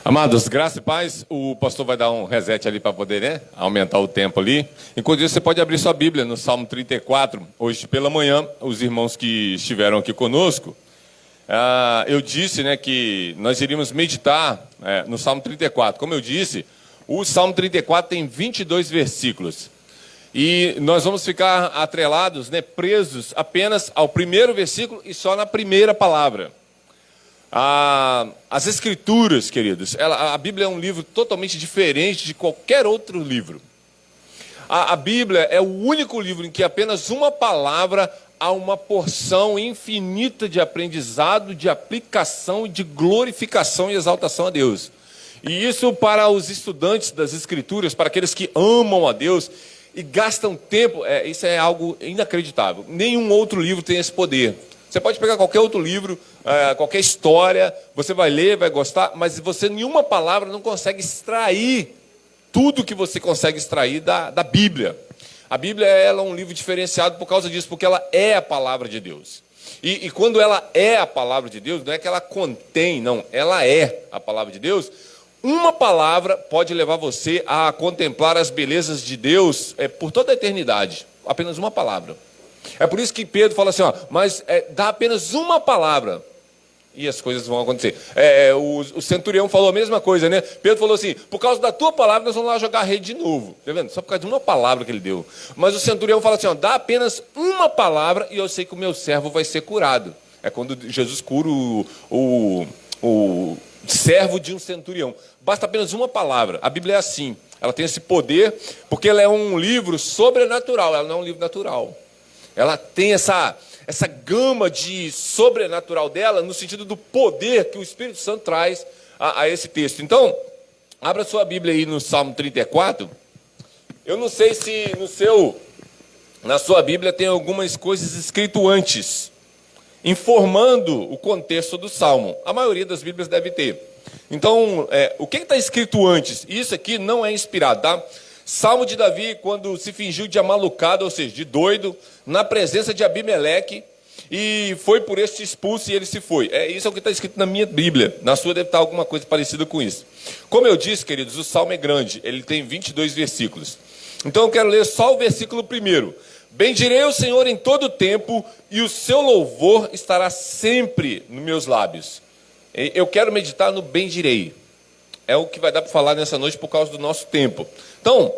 Amados, graça e paz. O pastor vai dar um reset ali para poder, aumentar o tempo ali. Enquanto isso, você pode abrir sua Bíblia no Salmo 34. Hoje pela manhã, os irmãos que estiveram aqui conosco, eu disse, que nós iríamos meditar no Salmo 34. Como eu disse, o Salmo 34 tem 22 versículos. E nós vamos ficar atrelados, presos apenas ao primeiro versículo e só na primeira palavra. As Escrituras, queridos, a Bíblia é um livro totalmente diferente de qualquer outro livro. A Bíblia é o único livro em que apenas uma palavra há uma porção infinita de aprendizado, de aplicação, de glorificação e exaltação a Deus. E isso para os estudantes das Escrituras, para aqueles que amam a Deus e gastam tempo, isso é algo inacreditável. Nenhum outro livro tem esse poder. Você pode pegar qualquer outro livro, qualquer história, você vai ler, vai gostar, mas você, nenhuma palavra, não consegue extrair tudo que você consegue extrair da Bíblia. A Bíblia ela é um livro diferenciado por causa disso, porque ela é a palavra de Deus. E quando ela é a palavra de Deus, não é que ela contém, não, ela é a palavra de Deus. Uma palavra pode levar você a contemplar as belezas de Deus por toda a eternidade. Apenas uma palavra. É por isso que Pedro fala assim, mas dá apenas uma palavra e as coisas vão acontecer. O centurião falou a mesma coisa, Pedro falou assim, por causa da tua palavra nós vamos lá jogar a rede de novo. Tá vendo? Só por causa de uma palavra que ele deu. Mas o centurião fala assim, dá apenas uma palavra e eu sei que o meu servo vai ser curado. É quando Jesus cura o servo de um centurião. Basta apenas uma palavra. A Bíblia é assim. Ela tem esse poder porque ela é um livro sobrenatural. Ela não é um livro natural. Ela tem essa gama de sobrenatural dela, no sentido do poder que o Espírito Santo traz a esse texto. Então, abra sua Bíblia aí no Salmo 34. Eu não sei se na sua Bíblia tem algumas coisas escritas antes, informando o contexto do Salmo. A maioria das Bíblias deve ter. Então, o que está escrito antes? Isso aqui não é inspirado, tá? Salmo de Davi, quando se fingiu de amalucado, ou seja, de doido, na presença de Abimeleque, e foi por este expulso e ele se foi. Isso é o que está escrito na minha Bíblia. Na sua deve estar alguma coisa parecida com isso. Como eu disse, queridos, o Salmo é grande, ele tem 22 versículos. Então eu quero ler só o versículo primeiro. Bendirei o Senhor em todo o tempo, e o seu louvor estará sempre nos meus lábios. Eu quero meditar no bendirei. É o que vai dar para falar nessa noite por causa do nosso tempo. Então,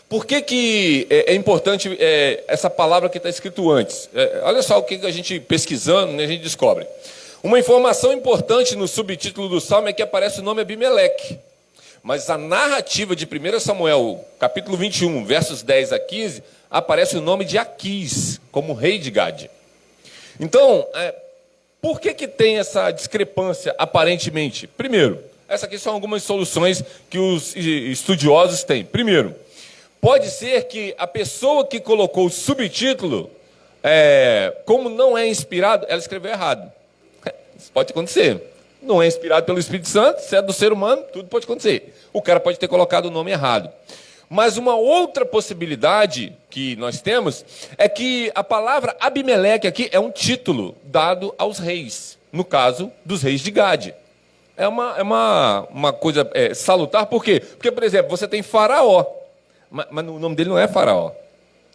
por que é importante essa palavra que está escrito antes? Olha só o que a gente pesquisando, a gente descobre. Uma informação importante no subtítulo do Salmo é que aparece o nome Abimeleque. Mas a narrativa de 1 Samuel, capítulo 21, versos 10 a 15, aparece o nome de Aquis, como rei de Gade. Então, por que tem essa discrepância, aparentemente? Primeiro, essas aqui são algumas soluções que os estudiosos têm. Primeiro, pode ser que a pessoa que colocou o subtítulo, como não é inspirado, ela escreveu errado. Isso pode acontecer. Não é inspirado pelo Espírito Santo, se é do ser humano, tudo pode acontecer. O cara pode ter colocado o nome errado. Mas uma outra possibilidade que nós temos é que a palavra Abimeleque aqui é um título dado aos reis. No caso, dos reis de Gade. É uma coisa salutar, por quê? Porque, por exemplo, você tem Faraó, mas o nome dele não é Faraó.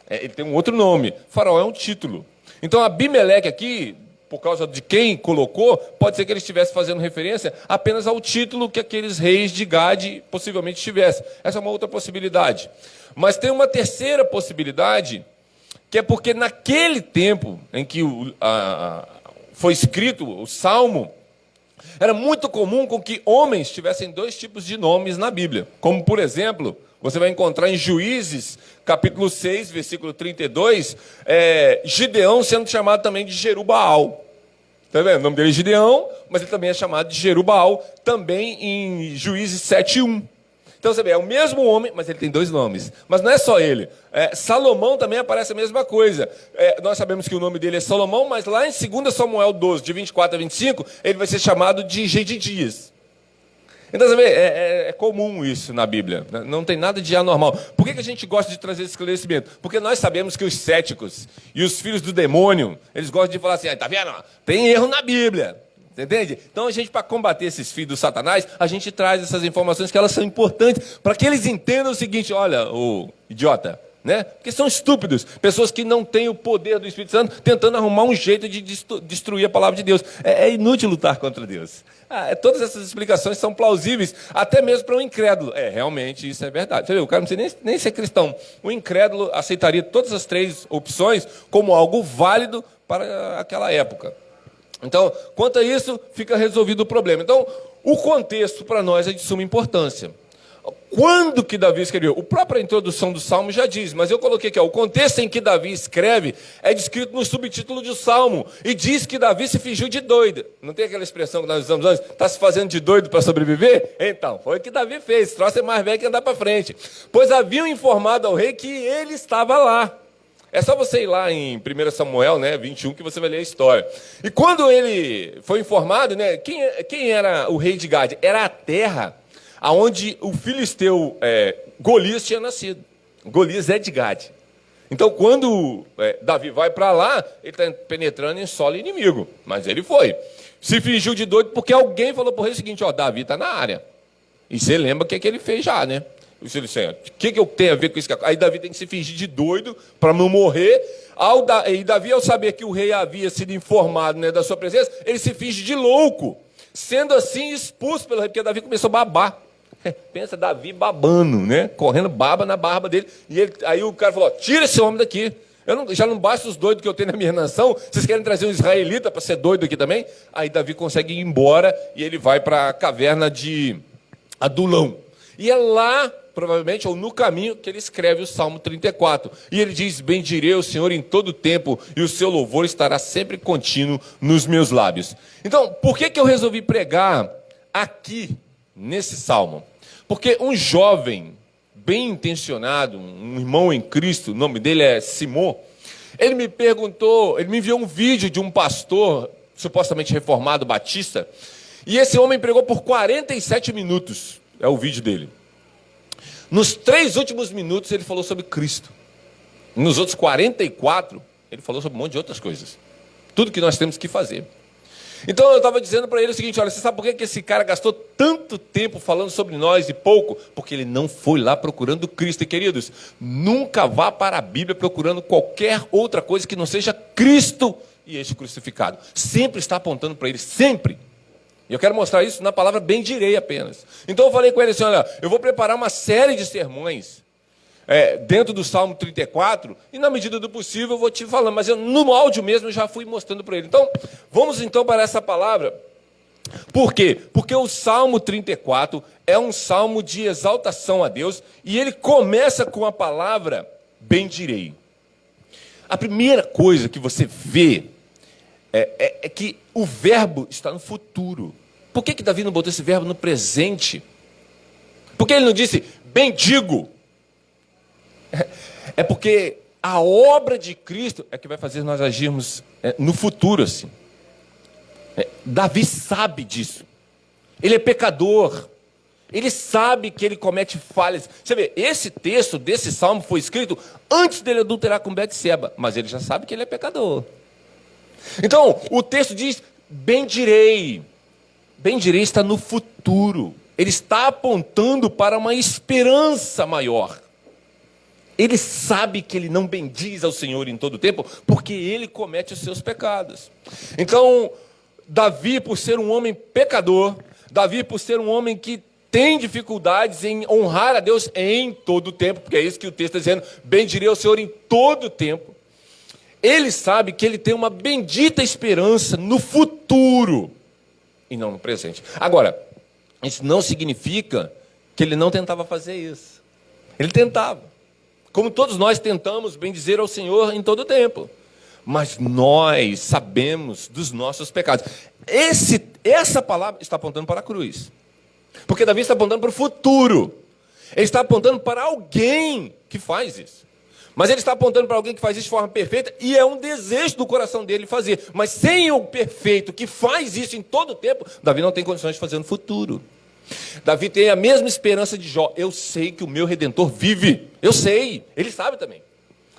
Ele tem um outro nome. Faraó é um título. Então, Abimeleque aqui, por causa de quem colocou, pode ser que ele estivesse fazendo referência apenas ao título que aqueles reis de Gade possivelmente tivessem. Essa é uma outra possibilidade. Mas tem uma terceira possibilidade, que é porque naquele tempo em que foi escrito o Salmo, era muito comum com que homens tivessem dois tipos de nomes na Bíblia. Como, por exemplo, você vai encontrar em Juízes, capítulo 6, versículo 32, Gideão sendo chamado também de Jerubaal. Está vendo? O nome dele é Gideão, mas ele também é chamado de Jerubaal, também em Juízes 7:1. Então você vê, é o mesmo homem, mas ele tem dois nomes. Mas não é só ele. Salomão também aparece a mesma coisa. Nós sabemos que o nome dele é Salomão, mas lá em 2 Samuel 12, de 24 a 25, ele vai ser chamado de Gedidias. Então você vê, é comum isso na Bíblia. Não tem nada de anormal. Por que a gente gosta de trazer esse esclarecimento? Porque nós sabemos que os céticos e os filhos do demônio, eles gostam de falar assim, tá vendo? Tem erro na Bíblia. Você entende? Então, a gente, para combater esses filhos do Satanás, a gente traz essas informações que elas são importantes para que eles entendam o seguinte: olha, o idiota, né? Porque são estúpidos, pessoas que não têm o poder do Espírito Santo, tentando arrumar um jeito de destruir a palavra de Deus. É inútil lutar contra Deus. Todas essas explicações são plausíveis, até mesmo para um incrédulo. Realmente, isso é verdade. Você vê, o cara não precisa nem ser cristão. O incrédulo aceitaria todas as três opções como algo válido para aquela época. Então, quanto a isso, fica resolvido o problema. Então, o contexto para nós é de suma importância. Quando que Davi escreveu? A própria introdução do Salmo já diz, mas eu coloquei aqui, o contexto em que Davi escreve é descrito no subtítulo do Salmo, e diz que Davi se fingiu de doido. Não tem aquela expressão que nós usamos antes? Está se fazendo de doido para sobreviver? Então, foi o que Davi fez, troço é mais velho que andar para frente. Pois haviam informado ao rei que ele estava lá. É só você ir lá em 1 Samuel, 21, que você vai ler a história. E quando ele foi informado, quem era o rei de Gade? Era a terra onde o filisteu Golias tinha nascido. Golias é de Gade. Então, quando Davi vai para lá, ele está penetrando em solo inimigo. Mas ele foi. Se fingiu de doido porque alguém falou para o rei o seguinte: Davi está na área. E você lembra o que ele fez já, né? O que eu tenho a ver com isso? Aí Davi tem que se fingir de doido para não morrer. E Davi, ao saber que o rei havia sido informado da sua presença, ele se finge de louco, sendo assim expulso pelo rei, porque Davi começou a babar. Pensa, Davi babando, correndo baba na barba dele. Aí o cara falou: tira esse homem daqui. Já não basta os doidos que eu tenho na minha nação, vocês querem trazer um israelita para ser doido aqui também? Aí Davi consegue ir embora e ele vai para a caverna de Adulão. E é lá, provavelmente, ou no caminho, que ele escreve o Salmo 34. E ele diz: bendirei o Senhor em todo tempo, e o seu louvor estará sempre contínuo nos meus lábios. Então, por que eu resolvi pregar aqui, nesse Salmo? Porque um jovem, bem intencionado, um irmão em Cristo, o nome dele é Simon, ele me enviou um vídeo de um pastor, supostamente reformado, batista, e esse homem pregou por 47 minutos. É o vídeo dele. Nos 3 últimos minutos ele falou sobre Cristo. Nos outros 44, ele falou sobre um monte de outras coisas. Tudo que nós temos que fazer. Então eu estava dizendo para ele o seguinte: olha, você sabe por que esse cara gastou tanto tempo falando sobre nós e pouco? Porque ele não foi lá procurando Cristo. E queridos, nunca vá para a Bíblia procurando qualquer outra coisa que não seja Cristo e este crucificado. Sempre está apontando para ele, sempre. E eu quero mostrar isso na palavra bendirei apenas. Então eu falei com ele assim: olha, eu vou preparar uma série de sermões dentro do Salmo 34, e na medida do possível eu vou te falando, mas no áudio mesmo eu já fui mostrando para ele. Então, vamos então para essa palavra. Por quê? Porque o Salmo 34 é um salmo de exaltação a Deus, e ele começa com a palavra bendirei. A primeira coisa que você vê é que o verbo está no futuro. Por que Davi não botou esse verbo no presente? Por que ele não disse bendigo? É porque a obra de Cristo é que vai fazer nós agirmos no futuro assim. Davi sabe disso. Ele é pecador. Ele sabe que ele comete falhas. Você vê, esse texto desse salmo foi escrito antes dele adulterar com Betseba, mas ele já sabe que ele é pecador. Então, o texto diz bendirei. Bendirei está no futuro. Ele está apontando para uma esperança maior. Ele sabe que ele não bendiz ao Senhor em todo o tempo, porque ele comete os seus pecados. Então, Davi, por ser um homem pecador, Davi, por ser um homem que tem dificuldades em honrar a Deus em todo o tempo, porque é isso que o texto está dizendo: bendirei ao Senhor em todo o tempo. Ele sabe que ele tem uma bendita esperança no futuro e não no presente. Agora, isso não significa que ele não tentava fazer isso. Ele tentava. Como todos nós tentamos bendizer ao Senhor em todo o tempo. Mas nós sabemos dos nossos pecados. Essa palavra está apontando para a cruz. Porque Davi está apontando para o futuro. Ele está apontando para alguém que faz isso. Mas ele está apontando para alguém que faz isso de forma perfeita, e é um desejo do coração dele fazer. Mas sem o perfeito que faz isso em todo o tempo, Davi não tem condições de fazer no futuro. Davi tem a mesma esperança de Jó. Eu sei que o meu Redentor vive. Eu sei. Ele sabe também.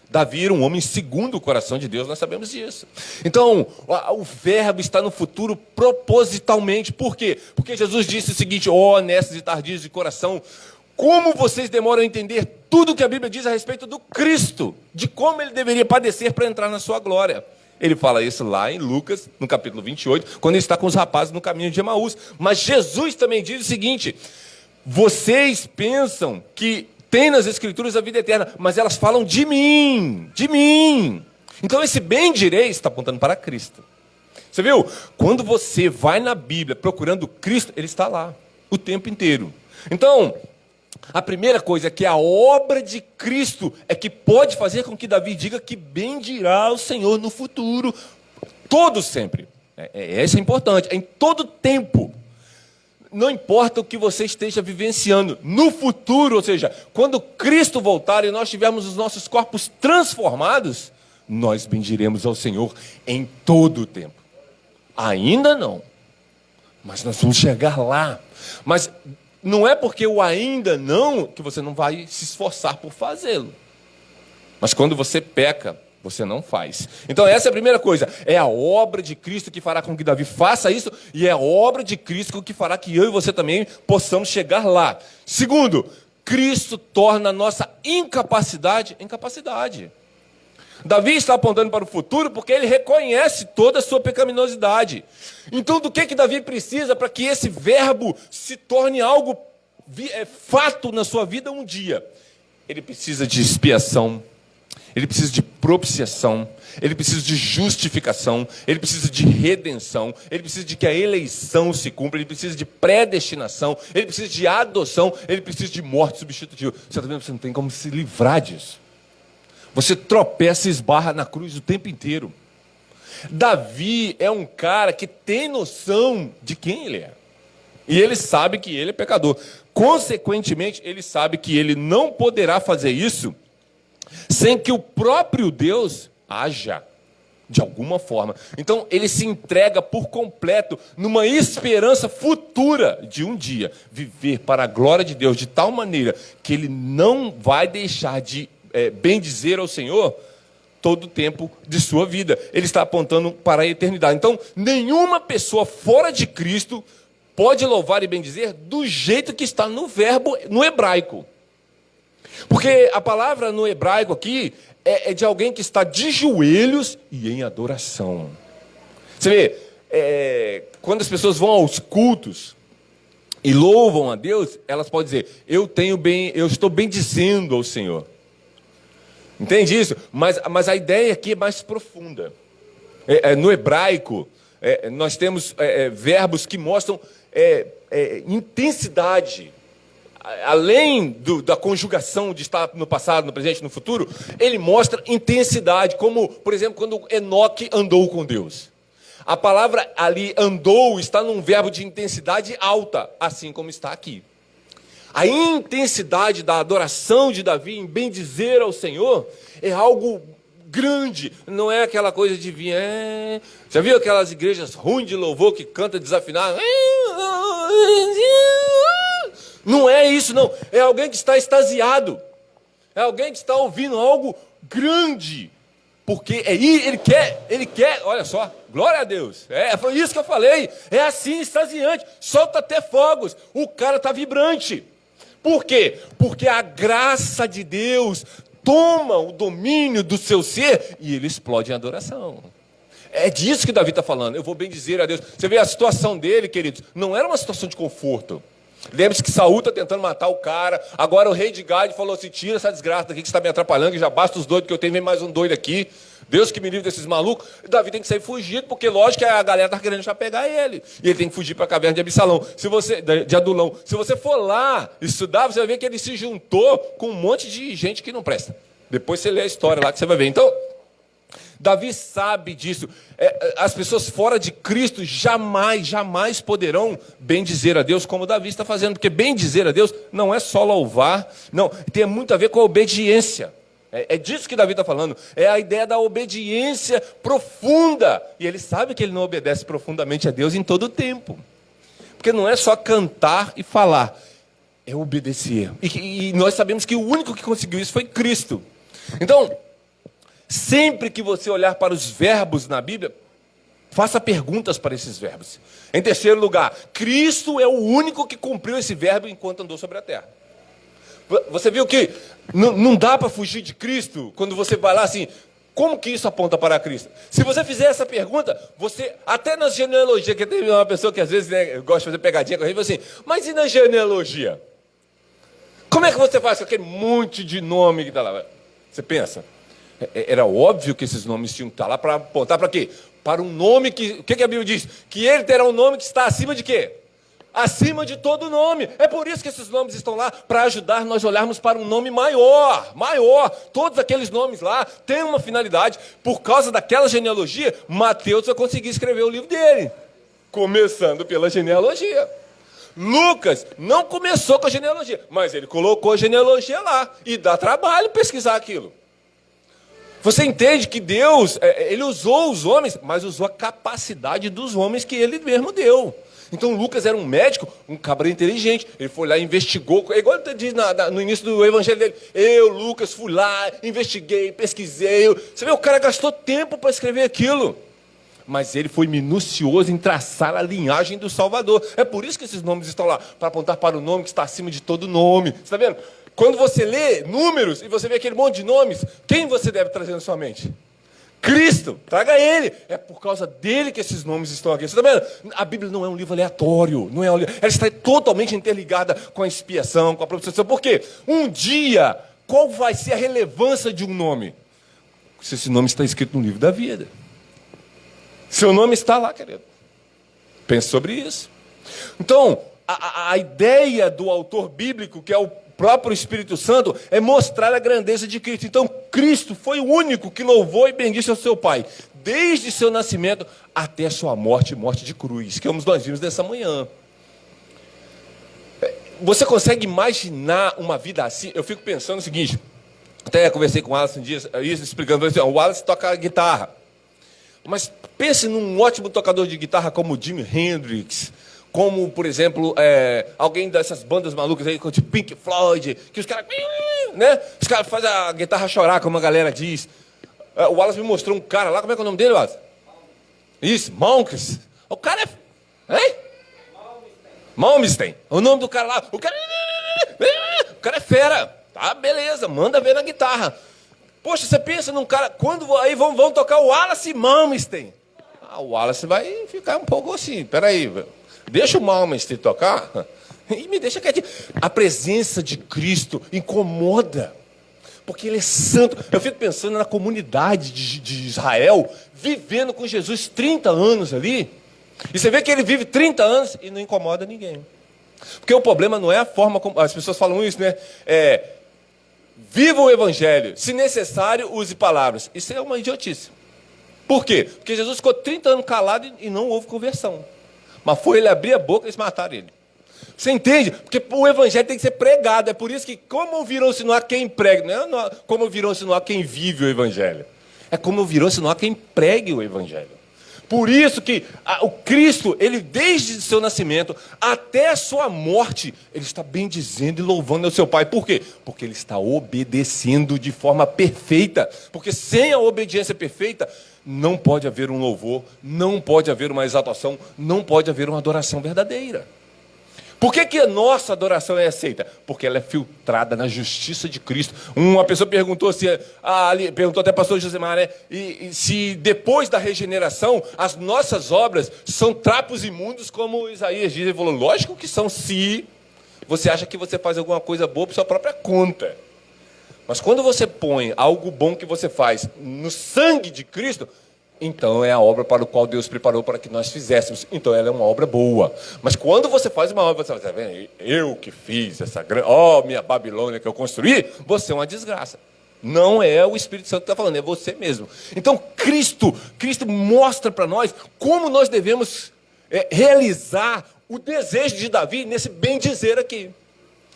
Davi era um homem segundo o coração de Deus, nós sabemos disso. Então, o verbo está no futuro propositalmente. Por quê? Porque Jesus disse o seguinte: ó, honestos e tardios de coração, como vocês demoram a entender tudo o que a Bíblia diz a respeito do Cristo, de como ele deveria padecer para entrar na sua glória. Ele fala isso lá em Lucas, no capítulo 28, quando ele está com os rapazes no caminho de Emaús. Mas Jesus também diz o seguinte: vocês pensam que tem nas Escrituras a vida eterna, mas elas falam de mim, de mim. Então esse bem-direi está apontando para Cristo. Você viu? Quando você vai na Bíblia procurando Cristo, ele está lá o tempo inteiro. Então, a primeira coisa é que a obra de Cristo é que pode fazer com que Davi diga que bendirá o Senhor no futuro, todo sempre. Isso é importante, em todo tempo. Não importa o que você esteja vivenciando, no futuro, ou seja, quando Cristo voltar e nós tivermos os nossos corpos transformados, nós bendiremos ao Senhor em todo o tempo. Ainda não, mas nós vamos chegar lá. Mas não é porque o ainda não que você não vai se esforçar por fazê-lo. Mas quando você peca, você não faz. Então essa é a primeira coisa. É a obra de Cristo que fará com que Davi faça isso, e é a obra de Cristo que fará que eu e você também possamos chegar lá. Segundo, Cristo torna a nossa incapacidade em capacidade. Davi está apontando para o futuro porque ele reconhece toda a sua pecaminosidade. Então do que Davi precisa para que esse verbo se torne algo fato na sua vida um dia? Ele precisa de expiação, ele precisa de propiciação, ele precisa de justificação, ele precisa de redenção, ele precisa de que a eleição se cumpra, ele precisa de predestinação, ele precisa de adoção, ele precisa de morte substitutiva. Você está vendo? Você não tem como se livrar disso. Você tropeça e esbarra na cruz o tempo inteiro. Davi é um cara que tem noção de quem ele é. E ele sabe que ele é pecador. Consequentemente, ele sabe que ele não poderá fazer isso sem que o próprio Deus haja de alguma forma. Então, ele se entrega por completo numa esperança futura de um dia viver para a glória de Deus de tal maneira que ele não vai deixar de bendizer ao Senhor todo o tempo de sua vida. Ele está apontando para a eternidade. Então, nenhuma pessoa fora de Cristo pode louvar e bendizer do jeito que está no verbo, no hebraico. Porque a palavra no hebraico aqui é de alguém que está de joelhos e em adoração. Você vê, quando as pessoas vão aos cultos e louvam a Deus, elas podem dizer: eu estou bendizendo ao Senhor. Entende isso? Mas a ideia aqui é mais profunda. No hebraico, nós temos verbos que mostram intensidade. Além da conjugação de estar no passado, no presente e no futuro, ele mostra intensidade, como, por exemplo, quando Enoque andou com Deus. A palavra ali, andou, está num verbo de intensidade alta, assim como está aqui. A intensidade da adoração de Davi em bendizer ao Senhor é algo grande, não é aquela coisa de vir... Já viu aquelas igrejas ruins de louvor que canta desafinado? Não é isso, não. É alguém que está extasiado. É alguém que está ouvindo algo grande. Porque ele quer, olha só, glória a Deus. Foi isso que eu falei. É assim, extasiante. Solta até fogos. O cara está vibrante. Por quê? Porque a graça de Deus toma o domínio do seu ser e ele explode em adoração. É disso que Davi está falando. Eu vou bendizer a Deus. Você vê a situação dele, queridos, não era uma situação de conforto. Lembre-se que Saul está tentando matar o cara. Agora o rei de Gade falou assim: tira essa desgraça daqui que está me atrapalhando, que já basta os doidos que eu tenho, vem mais um doido aqui. Deus que me livre desses malucos. E Davi tem que sair fugido, porque lógico que a galera está querendo já pegar ele. E ele tem que fugir para a caverna de Absalão, de Adulão. Se você for lá estudar, você vai ver que ele se juntou com um monte de gente que não presta. Depois você lê a história lá que você vai ver. Então, Davi sabe disso. As pessoas fora de Cristo jamais poderão bendizer a Deus como Davi está fazendo. Porque bendizer a Deus não é só louvar, não, tem muito a ver com a obediência. É disso que Davi está falando. É a ideia da obediência profunda. E ele sabe que ele não obedece profundamente a Deus em todo o tempo. Porque não é só cantar e falar, é obedecer. E nós sabemos que o único que conseguiu isso foi Cristo. Então, Sempre que você olhar para os verbos na Bíblia, faça perguntas para esses verbos. Em terceiro lugar, Cristo é o único que cumpriu esse verbo enquanto andou sobre a terra. Você viu que não dá para fugir de Cristo quando você vai lá assim, como que isso aponta para Cristo? Se você fizer essa pergunta, você, até na genealogia, que tem uma pessoa que às vezes gosta de fazer pegadinha com a gente, assim, mas e na genealogia? Como é que você faz com aquele monte de nome que está lá? Você pensa, era óbvio que esses nomes tinham que estar lá para apontar para quê? Para um nome que, o que a Bíblia diz? Que ele terá um nome que está acima de quê? Acima de todo nome. É por isso que esses nomes estão lá, para ajudar nós a olharmos para um nome maior. Todos aqueles nomes lá têm uma finalidade. Por causa daquela genealogia, Mateus vai conseguir escrever o livro dele. Começando pela genealogia. Lucas não começou com a genealogia, mas ele colocou a genealogia lá. E dá trabalho pesquisar aquilo. Você entende que Deus, ele usou os homens, mas usou a capacidade dos homens que ele mesmo deu. Então Lucas era um médico, um cabra inteligente. Ele foi lá e investigou, igual ele diz no início do evangelho dele. Eu, Lucas, fui lá, investiguei, pesquisei. Você vê, o cara gastou tempo para escrever aquilo. Mas ele foi minucioso em traçar a linhagem do Salvador. É por isso que esses nomes estão lá, para apontar para o nome que está acima de todo nome. Você está vendo? Quando você lê números e você vê aquele monte de nomes, quem você deve trazer na sua mente? Cristo, traga ele. É por causa dele que esses nomes estão aqui. Você está vendo? A Bíblia não é um livro aleatório. Não é um livro. Ela está totalmente interligada com a expiação, com a propiciação. Por quê? Um dia, qual vai ser a relevância de um nome? Se esse nome está escrito no livro da vida. Seu nome está lá, querido. Pense sobre isso. Então, a ideia do autor bíblico, que é o próprio Espírito Santo, é mostrar a grandeza de Cristo. Então, Cristo foi o único que louvou e bendisse ao seu Pai, desde seu nascimento até a sua morte, morte de cruz, que nós vimos nessa manhã. Você consegue imaginar uma vida assim? Eu fico pensando o seguinte, até conversei com o Wallace um dia, isso explicando, assim, o Wallace toca guitarra, mas pense num ótimo tocador de guitarra como Jimi Hendrix, como, por exemplo, alguém dessas bandas malucas aí, como Pink Floyd, que os caras, né? Os caras fazem a guitarra chorar, como a galera diz. O Wallace me mostrou um cara lá, como é que é o nome dele, Wallace? Isso, Monks. O cara é... Hein? Malmsteen. O nome do cara lá. O cara é fera. Tá, beleza, manda ver na guitarra. Poxa, você pensa num cara... Quando aí vão tocar o Wallace Malmsteen. O Wallace vai ficar um pouco assim, peraí, velho. Deixa o Malmsteen tocar e me deixa quietinho. A presença de Cristo incomoda, porque ele é santo. Eu fico pensando na comunidade de Israel, vivendo com Jesus 30 anos ali. E você vê que ele vive 30 anos e não incomoda ninguém. Porque o problema não é a forma como... As pessoas falam isso, né? Viva o Evangelho. Se necessário, use palavras. Isso é uma idiotice. Por quê? Porque Jesus ficou 30 anos calado e não houve conversão. Mas foi ele abrir a boca e eles mataram ele. Você entende? Porque o evangelho tem que ser pregado. É por isso que, como virou-se não há quem pregue, não é como virou-se não há quem vive o evangelho. É como virou-se não há quem pregue o evangelho. Por isso que o Cristo, ele desde seu nascimento até a sua morte, ele está bendizendo e louvando ao seu Pai. Por quê? Porque ele está obedecendo de forma perfeita. Porque sem a obediência perfeita, não pode haver um louvor, não pode haver uma exaltação, não pode haver uma adoração verdadeira. Por que a nossa adoração é aceita? Porque ela é filtrada na justiça de Cristo. Uma pessoa perguntou perguntou até o pastor Josemar, né? E se depois da regeneração, as nossas obras são trapos imundos, como Isaías diz. Ele falou, lógico que são, se você acha que você faz alguma coisa boa por sua própria conta. Mas quando você põe algo bom que você faz no sangue de Cristo, então é a obra para o qual Deus preparou para que nós fizéssemos. Então ela é uma obra boa. Mas quando você faz uma obra, você vai dizer, eu que fiz essa grande... minha Babilônia que eu construí, você é uma desgraça. Não é o Espírito Santo que está falando, é você mesmo. Então Cristo mostra para nós como nós devemos realizar o desejo de Davi nesse bem dizer aqui.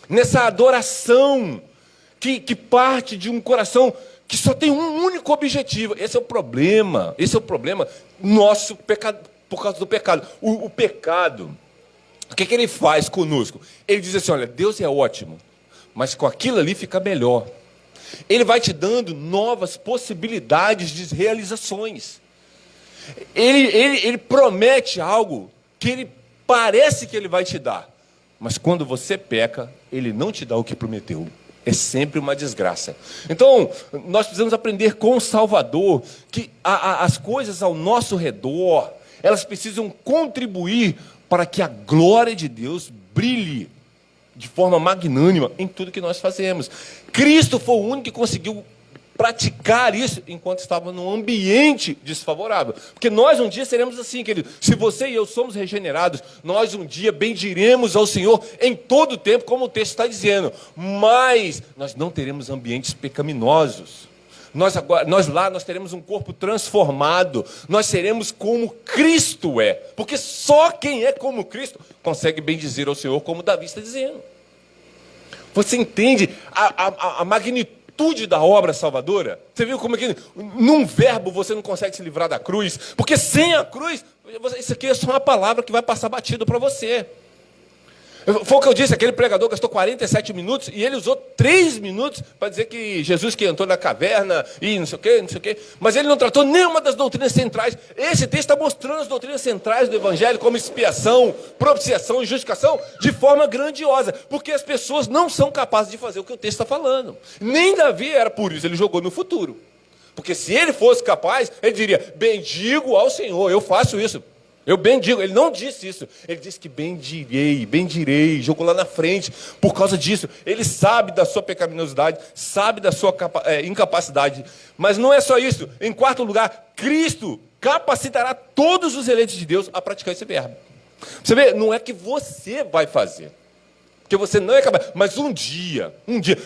Nessa adoração que parte de um coração que só tem um único objetivo. Esse é o problema nosso por causa do pecado. O pecado, o que ele faz conosco? Ele diz assim, olha, Deus é ótimo, mas com aquilo ali fica melhor. Ele vai te dando novas possibilidades de realizações. Ele promete algo que ele parece que ele vai te dar. Mas quando você peca, ele não te dá o que prometeu. É sempre uma desgraça. Então, nós precisamos aprender com o Salvador que as coisas ao nosso redor, elas precisam contribuir para que a glória de Deus brilhe de forma magnânima em tudo que nós fazemos. Cristo foi o único que conseguiu praticar isso enquanto estava num ambiente desfavorável. Porque nós um dia seremos assim, querido. Se você e eu somos regenerados, nós um dia bendiremos ao Senhor em todo o tempo, como o texto está dizendo. Mas nós não teremos ambientes pecaminosos. Nós teremos um corpo transformado. Nós seremos como Cristo é. Porque só quem é como Cristo consegue bendizer ao Senhor, como Davi está dizendo. Você entende a magnitude da obra salvadora? Você viu como é que num verbo você não consegue se livrar da cruz? Porque sem a cruz, isso aqui é só uma palavra que vai passar batido para você. Foi o que eu disse, aquele pregador gastou 47 minutos e ele usou 3 minutos para dizer que Jesus que entrou na caverna e não sei o quê. Mas ele não tratou nenhuma das doutrinas centrais. Esse texto está mostrando as doutrinas centrais do Evangelho como expiação, propiciação e justificação de forma grandiosa. Porque as pessoas não são capazes de fazer o que o texto está falando. Nem Davi era por isso, ele jogou no futuro. Porque se ele fosse capaz, ele diria, bendigo ao Senhor, eu faço isso. Eu bendigo, ele não disse isso, ele disse que bendirei, jogou lá na frente, por causa disso, ele sabe da sua pecaminosidade, sabe da sua incapacidade, mas não é só isso, em quarto lugar, Cristo capacitará todos os eleitos de Deus a praticar esse verbo. Você vê, não é que você vai fazer, porque você não é capaz, mas um dia,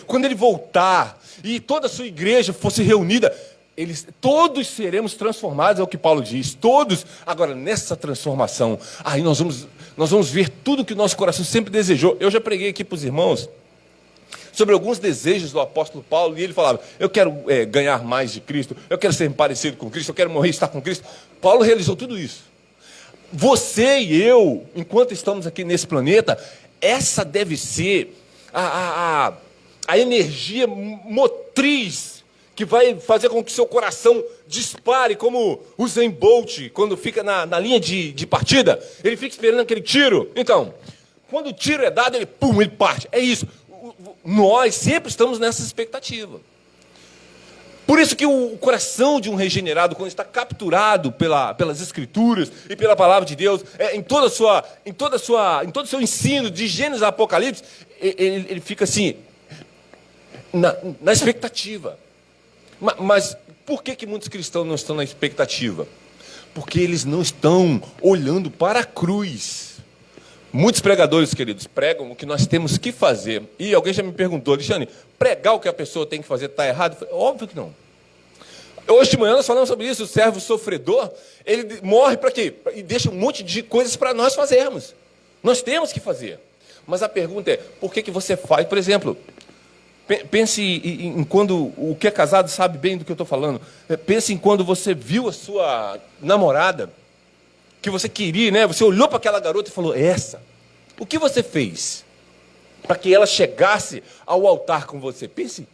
quando ele voltar, e toda a sua igreja fosse reunida, todos seremos transformados, é o que Paulo diz, todos. Agora, nessa transformação, aí nós vamos ver tudo que o nosso coração sempre desejou. Eu já preguei aqui para os irmãos sobre alguns desejos do apóstolo Paulo, e ele falava, eu quero ganhar mais de Cristo, eu quero ser parecido com Cristo, eu quero morrer e estar com Cristo. Paulo realizou tudo isso. Você e eu, enquanto estamos aqui nesse planeta, essa deve ser a energia motriz que vai fazer com que seu coração dispare, como o Usain Bolt, quando fica na linha de partida, ele fica esperando aquele tiro. Então, quando o tiro é dado, ele parte. É isso. Nós sempre estamos nessa expectativa. Por isso que o coração de um regenerado, quando está capturado pelas Escrituras e pela Palavra de Deus, em todo o seu ensino, de Gênesis a Apocalipse, ele fica assim, na expectativa. Mas por que muitos cristãos não estão na expectativa? Porque eles não estão olhando para a cruz. Muitos pregadores, queridos, pregam o que nós temos que fazer. E alguém já me perguntou, Alexandre, pregar o que a pessoa tem que fazer está errado? Eu falei, óbvio que não. Hoje de manhã nós falamos sobre isso, o servo sofredor, ele morre para quê? E deixa um monte de coisas para nós fazermos. Nós temos que fazer. Mas a pergunta é, por que você faz? Por exemplo, pense em quando o que é casado sabe bem do que eu estou falando. Pense em quando você viu a sua namorada, que você queria, né? Você olhou para aquela garota e falou, essa. O que você fez para que ela chegasse ao altar com você? Pense.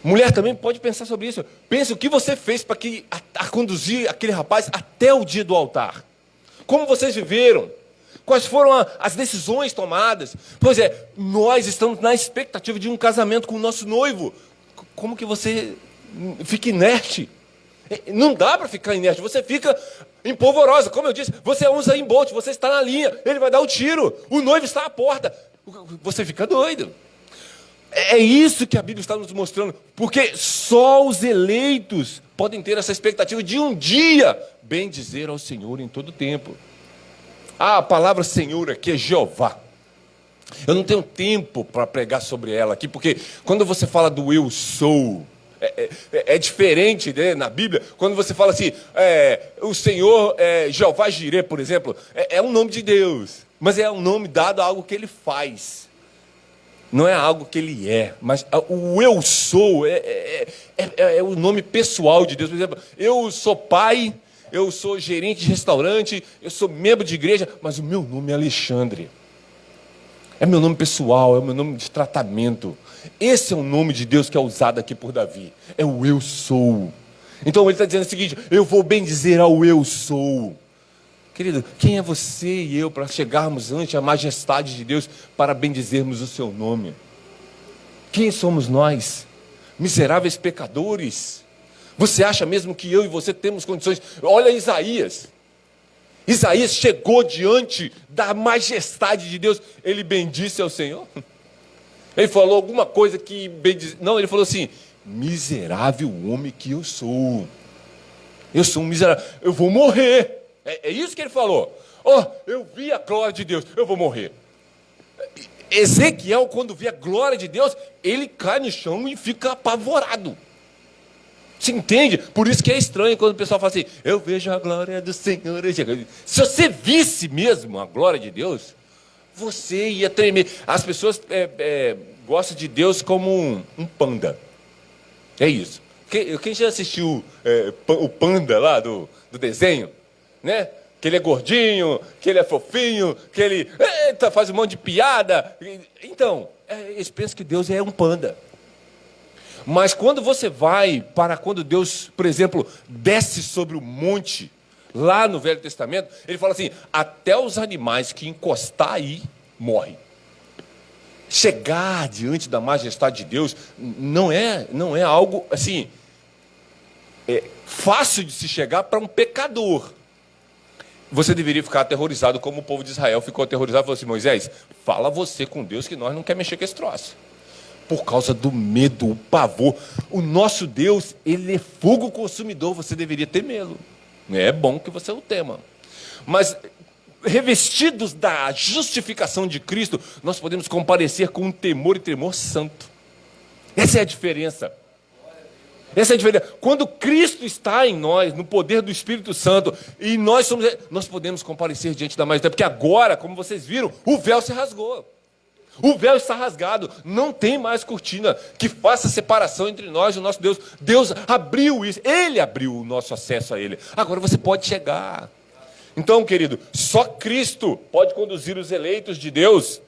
Mulher também pode pensar sobre isso. Pense o que você fez para conduzir aquele rapaz até o dia do altar. Como vocês viveram. Quais foram as decisões tomadas? Pois é, nós estamos na expectativa de um casamento com o nosso noivo. Como que você fica inerte? Não dá para ficar inerte, você fica empolvorosa. Como eu disse, você usa em Bolt, você está na linha, ele vai dar o tiro, o noivo está à porta. Você fica doido. É isso que a Bíblia está nos mostrando, porque só os eleitos podem ter essa expectativa de um dia bem dizer ao Senhor em todo tempo. A palavra Senhor aqui é Jeová. Eu não tenho tempo para pregar sobre ela aqui, porque quando você fala do eu sou, é diferente, né, na Bíblia. Quando você fala assim, o Senhor, Jeová Jireh, por exemplo, é um nome de Deus, mas é um nome dado a algo que Ele faz. Não é algo que Ele é, mas o eu sou é o nome pessoal de Deus. Por exemplo, eu sou pai, eu sou gerente de restaurante, eu sou membro de igreja, mas o meu nome é Alexandre. É meu nome pessoal, é o meu nome de tratamento. Esse é o nome de Deus que é usado aqui por Davi. É o eu sou. Então ele está dizendo o seguinte: eu vou bendizer ao eu sou. Querido, quem é você e eu para chegarmos ante a majestade de Deus para bendizermos o seu nome? Quem somos nós? Miseráveis pecadores. Você acha mesmo que eu e você temos condições? Olha Isaías. Isaías chegou diante da majestade de Deus. Ele bendisse ao Senhor. Ele falou alguma coisa que bendiz... Não, ele falou assim: miserável homem que eu sou. Eu sou um miserável. Eu vou morrer. É isso que ele falou. Oh, eu vi a glória de Deus. Eu vou morrer. Ezequiel, quando vê a glória de Deus, ele cai no chão e fica apavorado. Você entende? Por isso que é estranho quando o pessoal fala assim: eu vejo a glória do Senhor. Se você visse mesmo a glória de Deus, você ia tremer. As pessoas gostam de Deus como um panda. É isso. Quem já assistiu o panda lá do desenho? Né? Que ele é gordinho, que ele é fofinho, que ele faz um monte de piada. Então, eles pensam que Deus é um panda. Mas quando você vai para quando Deus, por exemplo, desce sobre o monte, lá no Velho Testamento, ele fala assim: até os animais que encostar aí, morrem. Chegar diante da majestade de Deus não é algo assim fácil de se chegar para um pecador. Você deveria ficar aterrorizado como o povo de Israel ficou aterrorizado e falou assim: Moisés, fala você com Deus que nós não queremos mexer com esse troço. Por causa do medo, o pavor. O nosso Deus, ele é fogo consumidor, você deveria temê-lo. É bom que você o tema. Mas, revestidos da justificação de Cristo, nós podemos comparecer com um temor e tremor santo. Essa é a diferença. Essa é a diferença. Quando Cristo está em nós, no poder do Espírito Santo, e nós podemos comparecer diante da majestade, porque agora, como vocês viram, o véu se rasgou. O véu está rasgado, não tem mais cortina que faça separação entre nós e o nosso Deus. Deus abriu isso, Ele abriu o nosso acesso a Ele. Agora você pode chegar. Então, querido, só Cristo pode conduzir os eleitos de Deus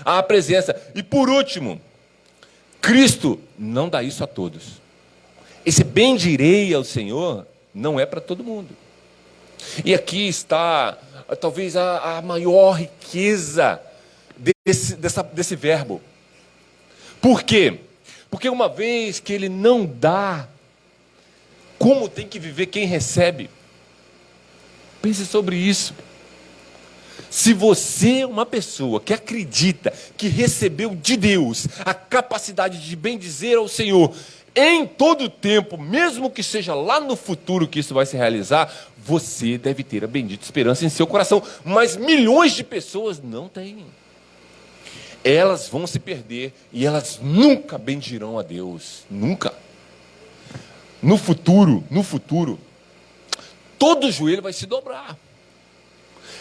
à presença. E por último, Cristo não dá isso a todos. Esse bendirei ao Senhor não é para todo mundo. E aqui está talvez a maior riqueza desse verbo. Por quê? Porque uma vez que ele não dá, como tem que viver quem recebe? Pense sobre isso. Se você é uma pessoa que acredita que recebeu de Deus a capacidade de bendizer ao Senhor em todo o tempo, mesmo que seja lá no futuro que isso vai se realizar, você deve ter a bendita esperança em seu coração. Mas milhões de pessoas não têm. Elas vão se perder e elas nunca bendirão a Deus. Nunca. No futuro, todo joelho vai se dobrar.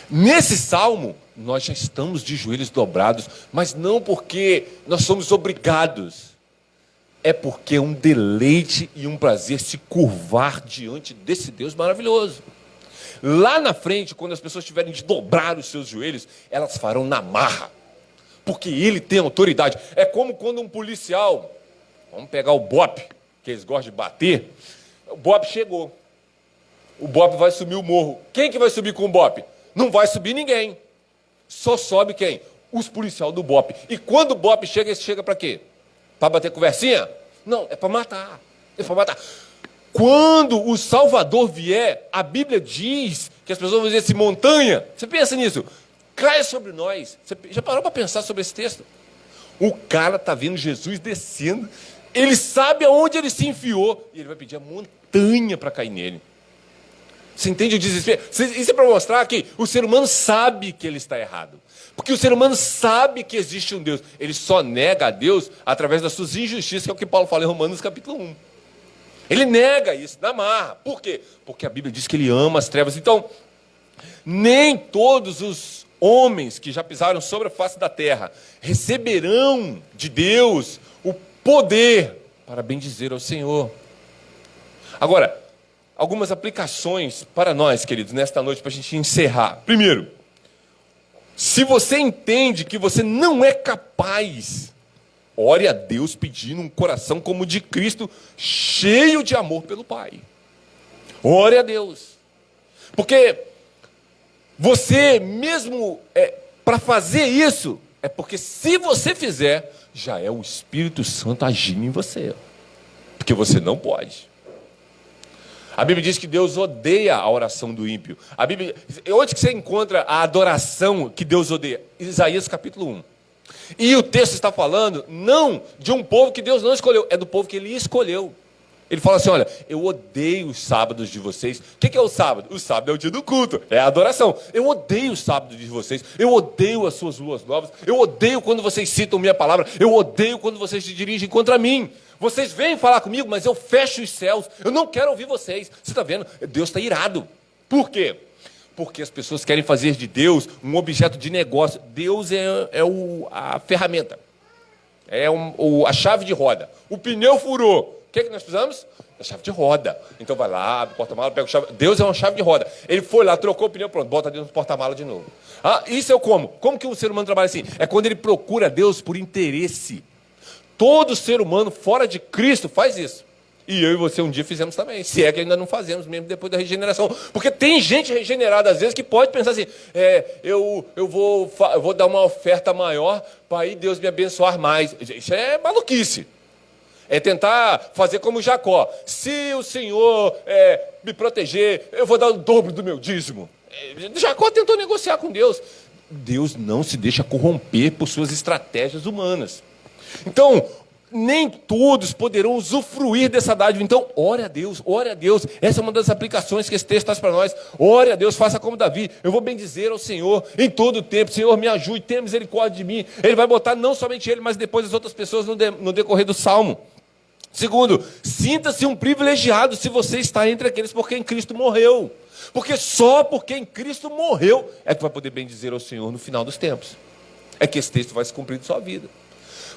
Nesse salmo, nós já estamos de joelhos dobrados, mas não porque nós somos obrigados. É porque é um deleite e um prazer se curvar diante desse Deus maravilhoso. Lá na frente, quando as pessoas tiverem de dobrar os seus joelhos, elas farão na marra. Porque ele tem autoridade. É como quando um policial, vamos pegar o BOPE, que eles gostam de bater, o BOPE chegou. O BOPE vai subir o morro. Quem que vai subir com o BOPE? Não vai subir ninguém. Só sobe quem? Os policiais do BOPE. E quando o BOPE chega, ele chega para quê? Para bater conversinha? Não, é para matar. É para matar. Quando o Salvador vier, a Bíblia diz que as pessoas vão dizer assim: montanha, você pensa nisso? Caia sobre nós. Você já parou para pensar sobre esse texto? O cara está vendo Jesus descendo, ele sabe aonde ele se enfiou, e ele vai pedir a montanha para cair nele. Você entende o desespero? Isso é para mostrar que o ser humano sabe que ele está errado. Porque o ser humano sabe que existe um Deus. Ele só nega a Deus através das suas injustiças, que é o que Paulo fala em Romanos capítulo 1. Ele nega isso, na marra. Por quê? Porque a Bíblia diz que ele ama as trevas. Então, nem todos os homens que já pisaram sobre a face da terra receberão de Deus o poder para bendizer ao Senhor. Agora, algumas aplicações para nós, queridos, nesta noite, para a gente encerrar. Primeiro, Se você entende que você não é capaz, ore a Deus pedindo um coração como o de Cristo, cheio de amor pelo Pai. Ore a Deus. Porque você mesmo, para fazer isso, é porque se você fizer, já é o Espírito Santo agindo em você. Porque você não pode. A Bíblia diz que Deus odeia a oração do ímpio. A Bíblia, onde que você encontra a adoração que Deus odeia? Isaías capítulo 1. E o texto está falando não de um povo que Deus não escolheu, é do povo que Ele escolheu. Ele fala assim, olha, eu odeio os sábados de vocês. O que é o sábado? O sábado é o dia do culto, é a adoração. Eu odeio os sábados de vocês, eu odeio as suas luas novas, eu odeio quando vocês citam minha palavra, eu odeio quando vocês se dirigem contra mim. Vocês vêm falar comigo, mas eu fecho os céus, eu não quero ouvir vocês. Você está vendo? Deus está irado. Por quê? Porque as pessoas querem fazer de Deus um objeto de negócio. Deus é a ferramenta, a chave de roda. O pneu furou. O que nós precisamos? Da chave de roda. Então vai lá, abre o porta-mala, pega o chave. Deus é uma chave de roda. Ele foi lá, trocou o pneu, pronto, bota dentro do porta-mala de novo. Isso é o como? Como que o ser humano trabalha assim? É quando ele procura Deus por interesse. Todo ser humano fora de Cristo faz isso. E eu e você um dia fizemos também. Se é que ainda não fazemos, mesmo depois da regeneração. Porque tem gente regenerada, às vezes, que pode pensar assim, eu vou dar uma oferta maior para aí Deus me abençoar mais. Isso é maluquice. É tentar fazer como Jacó. Se o Senhor me proteger, eu vou dar o dobro do meu dízimo. Jacó tentou negociar com Deus. Deus não se deixa corromper por suas estratégias humanas. Então, nem todos poderão usufruir dessa dádiva. Então, ore a Deus, ore a Deus. Essa é uma das aplicações que esse texto traz para nós. Ore a Deus, faça como Davi. Eu vou bendizer ao Senhor em todo o tempo. Senhor, me ajude, tenha misericórdia de mim. Ele vai botar não somente ele, mas depois as outras pessoas no decorrer do Salmo. Segundo, sinta-se um privilegiado se você está entre aqueles por quem Cristo morreu. Porque só por quem Cristo morreu é que vai poder bendizer ao Senhor no final dos tempos. É que esse texto vai se cumprir em sua vida.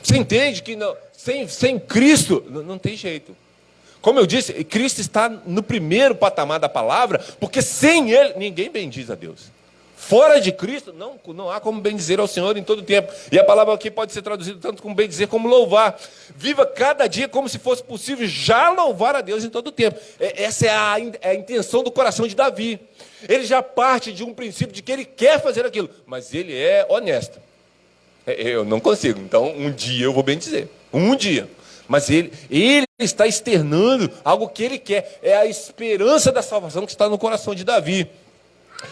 Você entende que não, sem Cristo não tem jeito. Como eu disse, Cristo está no primeiro patamar da palavra, porque sem Ele ninguém bendiz a Deus. Fora de Cristo, não há como bendizer ao Senhor em todo o tempo. E a palavra aqui pode ser traduzida tanto como bendizer como louvar. Viva cada dia como se fosse possível já louvar a Deus em todo o tempo. Essa é a intenção do coração de Davi. Ele já parte de um princípio de que ele quer fazer aquilo, mas ele é honesto. Eu não consigo, então um dia eu vou bendizer. Um dia. Mas ele está externando algo que ele quer. É a esperança da salvação que está no coração de Davi.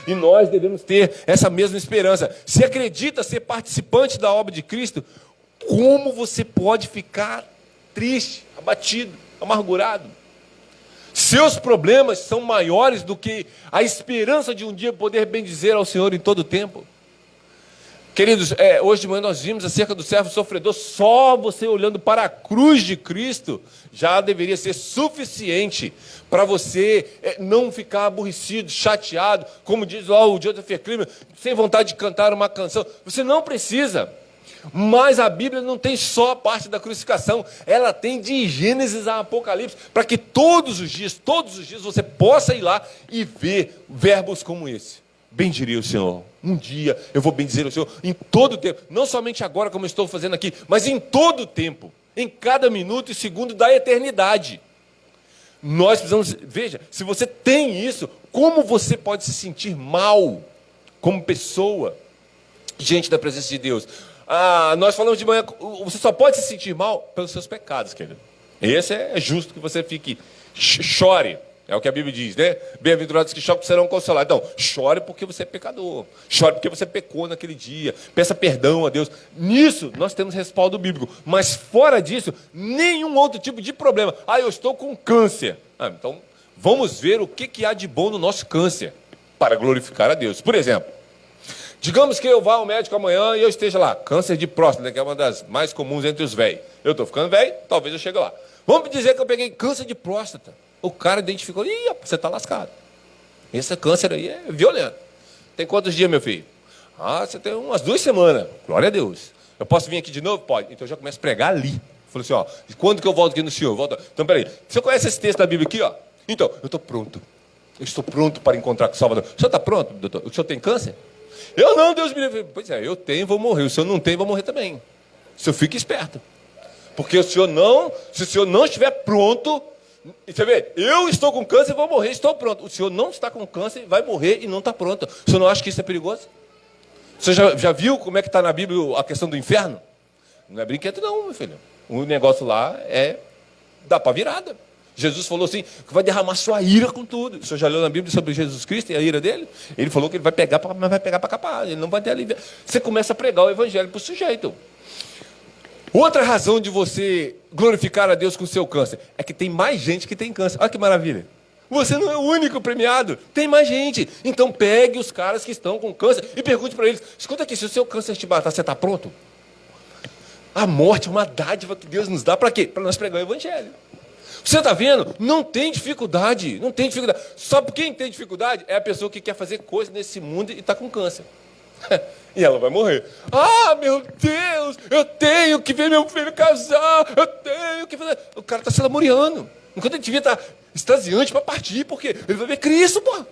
E nós devemos ter essa mesma esperança. Se acredita ser participante da obra de Cristo, como você pode ficar triste, abatido, amargurado? Seus problemas são maiores do que a esperança de um dia poder bendizer ao Senhor em todo o tempo. Queridos, hoje de manhã nós vimos acerca do servo sofredor. Só você olhando para a cruz de Cristo já deveria ser suficiente para você não ficar aborrecido, chateado, como diz lá o Joseph Clima, sem vontade de cantar uma canção. Você não precisa. Mas a Bíblia não tem só a parte da crucificação, ela tem de Gênesis a Apocalipse, para que todos os dias você possa ir lá e ver verbos como esse. Bendirei o Senhor. Um dia eu vou bendizer o Senhor em todo o tempo. Não somente agora, como eu estou fazendo aqui, mas em todo o tempo. Em cada minuto e segundo da eternidade. Nós precisamos... Veja, se você tem isso, como você pode se sentir mal como pessoa diante da presença de Deus? Nós falamos de manhã, você só pode se sentir mal pelos seus pecados, querido. Esse é justo que você fique... Chore. É o que a Bíblia diz, né? Bem-aventurados que choram serão consolados. Então, chore porque você é pecador. Chore porque você pecou naquele dia. Peça perdão a Deus. Nisso, nós temos respaldo bíblico. Mas fora disso, nenhum outro tipo de problema. Eu estou com câncer. Então, vamos ver o que há de bom no nosso câncer para glorificar a Deus. Por exemplo, digamos que eu vá ao médico amanhã e eu esteja lá. Câncer de próstata, que é uma das mais comuns entre os velhos. Eu estou ficando velho, talvez eu chegue lá. Vamos dizer que eu peguei câncer de próstata. O cara identificou, você está lascado. Esse câncer aí é violento. Tem quantos dias, meu filho? Você tem umas 2 semanas. Glória a Deus. Eu posso vir aqui de novo? Pode. Então eu já começo a pregar ali. Falei assim, quando que eu volto aqui no senhor? Então, peraí. Você conhece esse texto da Bíblia aqui, Então, eu estou pronto. Eu estou pronto para encontrar com o Salvador. O senhor está pronto, doutor? O senhor tem câncer? Eu não, Deus me livre. Pois é, eu tenho, vou morrer. O senhor não tem, vou morrer também. O senhor fica esperto. Porque se o senhor não estiver pronto, você vê, eu estou com câncer e vou morrer, estou pronto. O senhor não está com câncer, vai morrer e não está pronto. O senhor não acha que isso é perigoso? O senhor já viu como é que está na Bíblia a questão do inferno? Não é brinquedo não, meu filho. O negócio lá dá para virada. Jesus falou assim, que vai derramar sua ira com tudo. O senhor já leu na Bíblia sobre Jesus Cristo e a ira dele? Ele falou que ele vai pegar, mas vai pegar para capar. Ele não vai ter alívio. Você começa a pregar o evangelho para o sujeito. Outra razão de você glorificar a Deus com o seu câncer é que tem mais gente que tem câncer. Olha que maravilha. Você não é o único premiado. Tem mais gente. Então pegue os caras que estão com câncer e pergunte para eles, escuta aqui, se o seu câncer te matar, você está pronto? A morte é uma dádiva que Deus nos dá para quê? Para nós pregar o evangelho. Você está vendo? Não tem dificuldade. Não tem dificuldade. Sabe quem tem dificuldade? É a pessoa que quer fazer coisa nesse mundo e está com câncer. E ela vai morrer. Ah, meu Deus, eu tenho que ver meu filho casar, eu tenho que fazer. O cara está se lamuriando. Enquanto ele devia estar extasiante para partir, porque ele vai ver Cristo, pô.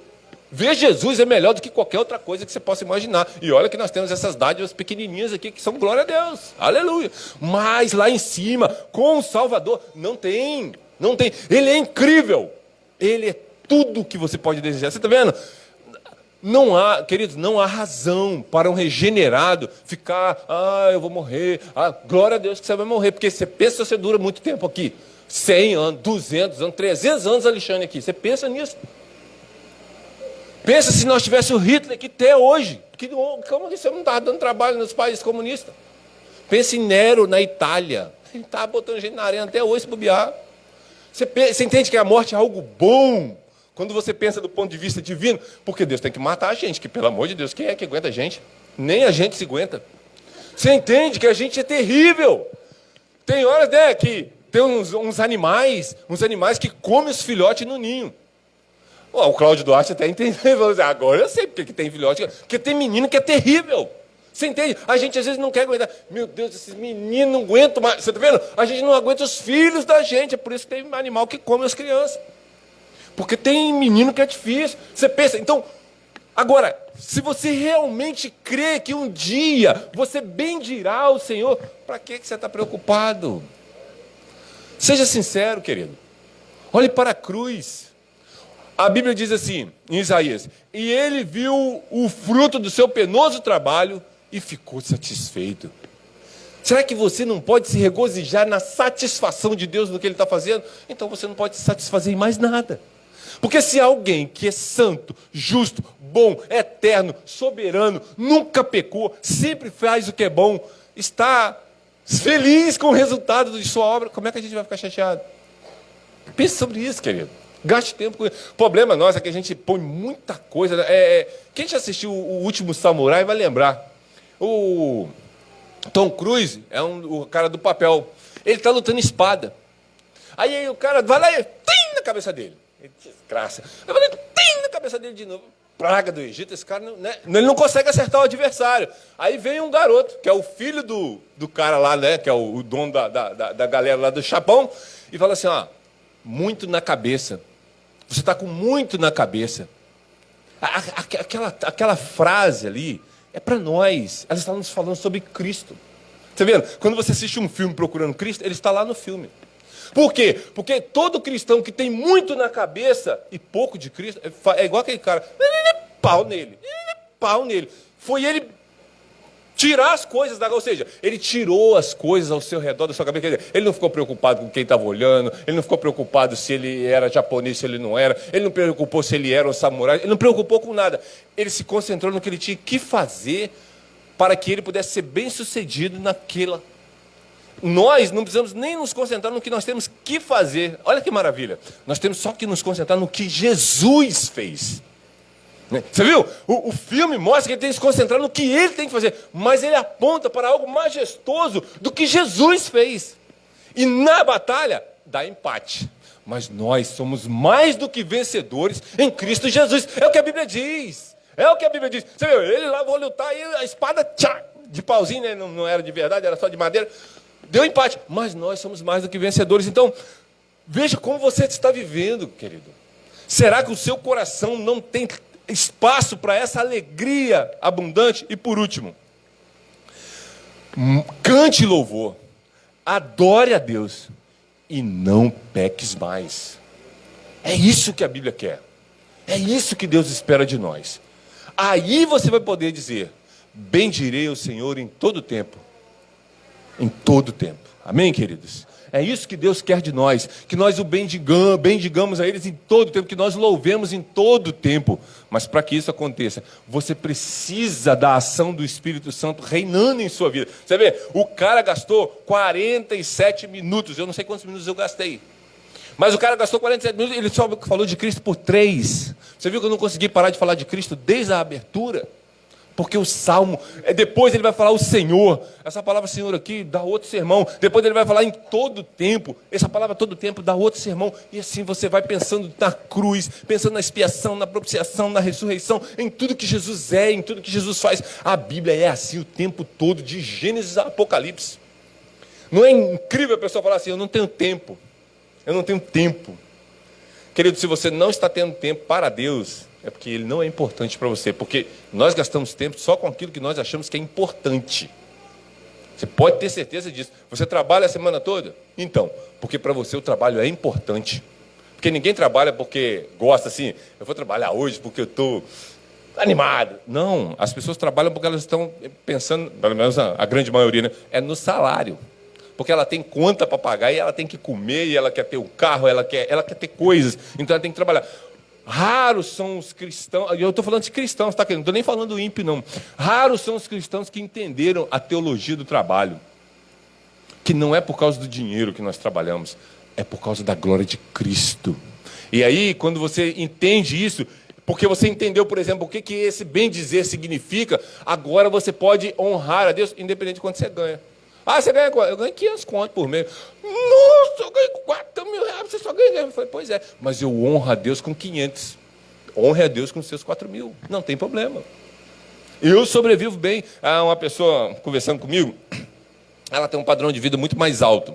Ver Jesus é melhor do que qualquer outra coisa que você possa imaginar. E olha que nós temos essas dádivas pequenininhas aqui que são glória a Deus. Aleluia. Mas lá em cima, com o Salvador, não tem. Não tem. Ele é incrível. Ele é tudo que você pode desejar. Você está vendo? Não há, queridos, não há razão para um regenerado ficar, eu vou morrer, glória a Deus que você vai morrer, porque você pensa que você dura muito tempo aqui, 100 anos, 200 anos, 300 anos, Alexandre, aqui, você pensa nisso? Pensa se nós tivéssemos o Hitler aqui até hoje, como que você não estava dando trabalho nos países comunistas? Pense em Nero, na Itália, ele estava botando gente na arena até hoje, se bobear. Você entende que a morte é algo bom? Quando você pensa do ponto de vista divino, porque Deus tem que matar a gente, que pelo amor de Deus, quem é que aguenta a gente? Nem a gente se aguenta. Você entende que a gente é terrível. Tem horas, né, que tem uns animais que comem os filhotes no ninho. O Cláudio Duarte até entendeu, agora eu sei porque que tem filhote, porque tem menino que é terrível. Você entende? A gente às vezes não quer aguentar. Meu Deus, esses meninos não aguentam mais. Você está vendo? A gente não aguenta os filhos da gente, é por isso que tem animal que come as crianças. Porque tem menino que é difícil. Você pensa, então, agora, se você realmente crê que um dia você bendirá o Senhor, para que você está preocupado? Seja sincero, querido. Olhe para a cruz. A Bíblia diz assim, em Isaías, e ele viu o fruto do seu penoso trabalho e ficou satisfeito. Será que você não pode se regozijar na satisfação de Deus no que Ele está fazendo? Então você não pode se satisfazer em mais nada. Porque se alguém que é santo, justo, bom, eterno, soberano, nunca pecou, sempre faz o que é bom, está feliz com o resultado de sua obra, como é que a gente vai ficar chateado? Pense sobre isso, querido. Gaste tempo com isso. O problema nosso é que a gente põe muita coisa. Quem já assistiu O Último Samurai vai lembrar. O Tom Cruise é o cara do papel. Ele está lutando espada. Aí o cara vai lá e tem na cabeça dele. Desgraça. Eu falei, tem na cabeça dele de novo. Praga do Egito, esse cara ele não consegue acertar o adversário. Aí vem um garoto, que é o filho do cara lá, né? Que é o dono da galera lá do Japão, e fala assim, muito na cabeça. Você está com muito na cabeça. Aquela frase ali é para nós. Ela está nos falando sobre Cristo. Você vendo? Quando você assiste um filme procurando Cristo, ele está lá no filme. Por quê? Porque todo cristão que tem muito na cabeça e pouco de Cristo, é igual aquele cara, pau nele. Foi ele tirar as coisas, ou seja, ele tirou as coisas ao seu redor da sua cabeça. Quer dizer, ele não ficou preocupado com quem estava olhando, ele não ficou preocupado se ele era japonês, se ele não era, ele não preocupou se ele era um samurai, ele não preocupou com nada. Ele se concentrou no que ele tinha que fazer para que ele pudesse ser bem-sucedido naquela. Nós não precisamos nem nos concentrar no que nós temos que fazer. Olha que maravilha. Nós temos só que nos concentrar no que Jesus fez. Você viu? O filme mostra que ele tem que se concentrar no que ele tem que fazer. Mas ele aponta para algo majestoso do que Jesus fez. E na batalha, dá empate. Mas nós somos mais do que vencedores em Cristo Jesus. É o que a Bíblia diz. É o que a Bíblia diz. Você viu? Ele lá vou lutar e a espada de pauzinho, né? Não era de verdade, era só de madeira. Deu empate, mas nós somos mais do que vencedores. Então, veja como você está vivendo, querido. Será que o seu coração não tem espaço para essa alegria abundante. E por último, cante louvor, adore a Deus e não peques mais. É isso que a Bíblia quer. É isso que Deus espera de nós. Aí você vai poder dizer: bendirei o Senhor em todo tempo. Em todo tempo. Amém, queridos? É isso que Deus quer de nós. Que nós o bendigamos a eles em todo tempo. Que nós louvemos em todo tempo. Mas para que isso aconteça, você precisa da ação do Espírito Santo reinando em sua vida. Você vê, o cara gastou 47 minutos. Eu não sei quantos minutos eu gastei. Mas o cara gastou 47 minutos, ele só falou de Cristo por 3. Você viu que eu não consegui parar de falar de Cristo desde a abertura? Porque o Salmo, depois ele vai falar o Senhor. Essa palavra Senhor aqui dá outro sermão. Depois ele vai falar em todo tempo. Essa palavra todo tempo dá outro sermão. E assim você vai pensando na cruz, pensando na expiação, na propiciação, na ressurreição, em tudo que Jesus é, em tudo que Jesus faz. A Bíblia é assim o tempo todo, de Gênesis a Apocalipse. Não é incrível a pessoa falar assim: eu não tenho tempo. Eu não tenho tempo. Querido, se você não está tendo tempo para Deus, é porque Ele não é importante para você. Porque nós gastamos tempo só com aquilo que nós achamos que é importante. Você pode ter certeza disso. Você trabalha a semana toda? Então, porque para você o trabalho é importante. Porque ninguém trabalha porque gosta assim: eu vou trabalhar hoje porque eu estou animado. Não, as pessoas trabalham porque elas estão pensando, pelo menos a grande maioria, né, é no salário. Porque ela tem conta para pagar e ela tem que comer, e ela quer ter um carro, ela quer ter coisas, então ela tem que trabalhar. Raros são os cristãos, eu estou falando de cristãos, tá? Não estou nem falando do ímpio, não. Raros são os cristãos que entenderam a teologia do trabalho. Que não é por causa do dinheiro que nós trabalhamos, é por causa da glória de Cristo. E aí, quando você entende isso, porque você entendeu, por exemplo, o que esse bem dizer significa, agora você pode honrar a Deus, independente de quanto você ganha. Ah, você ganha quanto? Eu ganho 500 contos por mês. Nossa, eu ganho 4 mil reais, você só ganha. Eu falei: pois é, mas eu honro a Deus com 500. Honre a Deus com seus 4 mil. Não tem problema. Eu sobrevivo bem. Uma pessoa conversando comigo, ela tem um padrão de vida muito mais alto.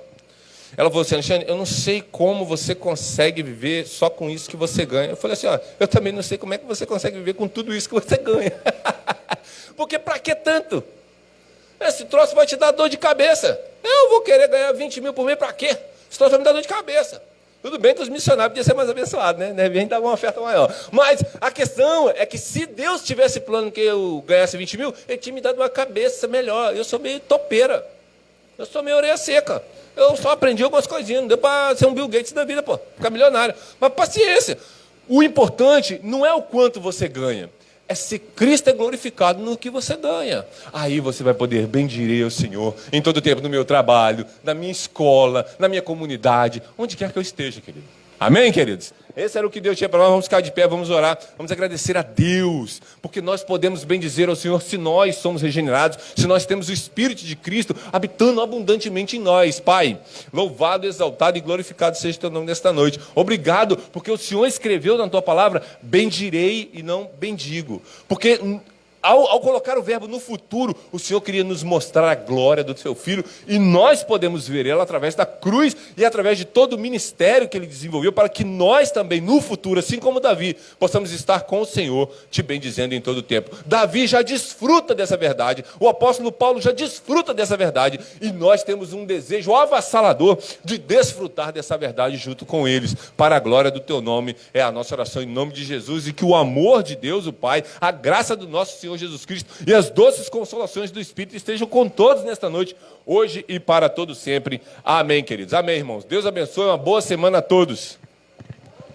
Ela falou assim: Alexandre, eu não sei como você consegue viver só com isso que você ganha. Eu falei assim: eu também não sei como é que você consegue viver com tudo isso que você ganha. Porque para que tanto? Esse troço vai te dar dor de cabeça. Eu vou querer ganhar 20 mil por mês para quê? Esse troço vai me dar dor de cabeça. Tudo bem que os missionários podiam ser mais abençoados, né? De repente dava uma oferta maior. Mas a questão é que se Deus tivesse plano que eu ganhasse 20 mil, Ele tinha me dado uma cabeça melhor. Eu sou meio topeira. Eu sou meio orelha seca. Eu só aprendi algumas coisinhas. Não deu para ser um Bill Gates da vida, ficar milionário. Mas paciência. O importante não é o quanto você ganha. É se Cristo é glorificado no que você ganha. Aí você vai poder bendirei o Senhor em todo tempo, no meu trabalho, na minha escola, na minha comunidade, onde quer que eu esteja, querido. Amém, queridos? Esse era o que Deus tinha para nós. Vamos ficar de pé, vamos orar, vamos agradecer a Deus, porque nós podemos bendizer ao Senhor se nós somos regenerados, se nós temos o Espírito de Cristo habitando abundantemente em nós. Pai, louvado, exaltado e glorificado seja o teu nome nesta noite. Obrigado, porque o Senhor escreveu na tua palavra: bendirei e não bendigo. Porque ao colocar o verbo no futuro, o Senhor queria nos mostrar a glória do seu Filho, e nós podemos ver ela através da cruz e através de todo o ministério que Ele desenvolveu, para que nós também, no futuro, assim como Davi, possamos estar com o Senhor, te bendizendo em todo o tempo. Davi já desfruta dessa verdade, o apóstolo Paulo já desfruta dessa verdade, e nós temos um desejo avassalador de desfrutar dessa verdade junto com eles, para a glória do teu nome. É a nossa oração em nome de Jesus, e que o amor de Deus, o Pai, a graça do nosso Senhor Jesus Cristo e as doces consolações do Espírito estejam com todos nesta noite, hoje e para todos sempre. Amém, queridos. Amém, irmãos. Deus abençoe. Uma boa semana a todos.